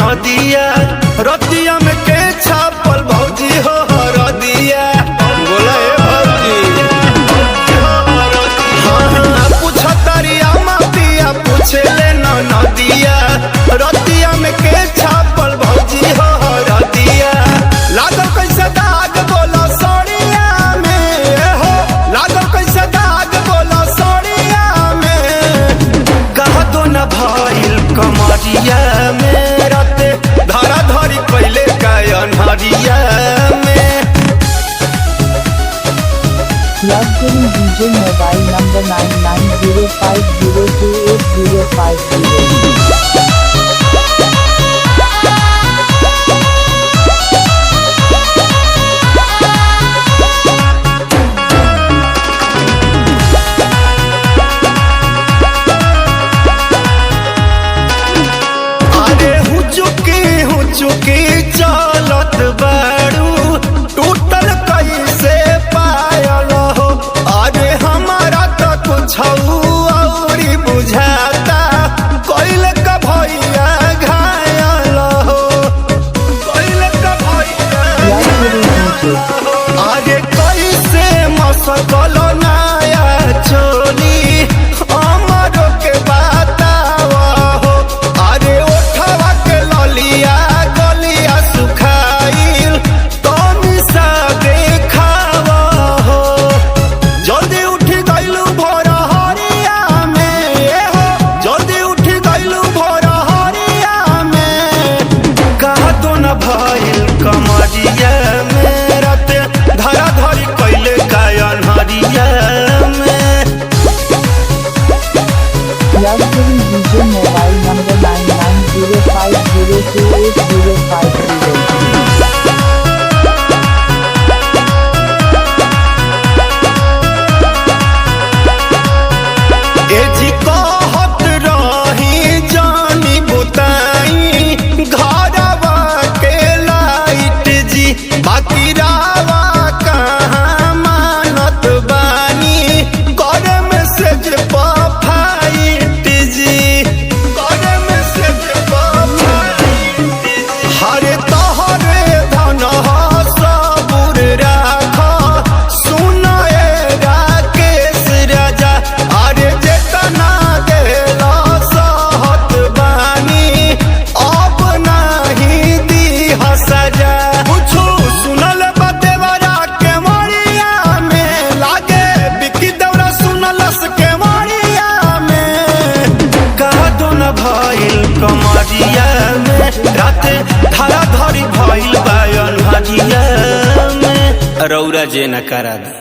नदिया रतिया में के छापल भौजी हो हरदिया बोला भौजी हाँ पूछा तारिया मातिया पूछे ले नदिया रतिया में के छापल भौजी हो हरदिया लागल कैसे दाग बोला सड़िया में हो लागल कैसे दाग बोला सड़िया में कह दो न भइल कमरिया में राते धरा धरी पहले कायनहरिया में Plugged in DJ mobile number 9905028050. चुकी चलत बाड़ू टूटल कैसे पायल हो अरे हमारा तो कुछ औरी बुझाता कैल का भैया घायल हो कैल का भैया अरे कैसे मसकल नया चोली हमारो के बतावा हो अरे ओठवा के ललिया भइल कमरिया में राते धरा धरी कैले कायनहरिया में Plugged in DJ mobile number 9905028050. AG कहत रही जानी बुताई घरवा के लाइट जी बाकी रावा कहाँ मानत बानी कर मैसेज फाइट जी कर मैसेज फाइट हरे तोहरे धन सबूर राख सुनाए राकेश राजा अरे जेतना देला सहत बानी अब नहीं दी सजा कुछ सुनल बदेवरा के मरिया में लागे बिकी दौरा सुनलस के मरिया में कह दो न भइल कमरिया में राते धरा धरी भइल कायनहरिया में रौरा जे न करा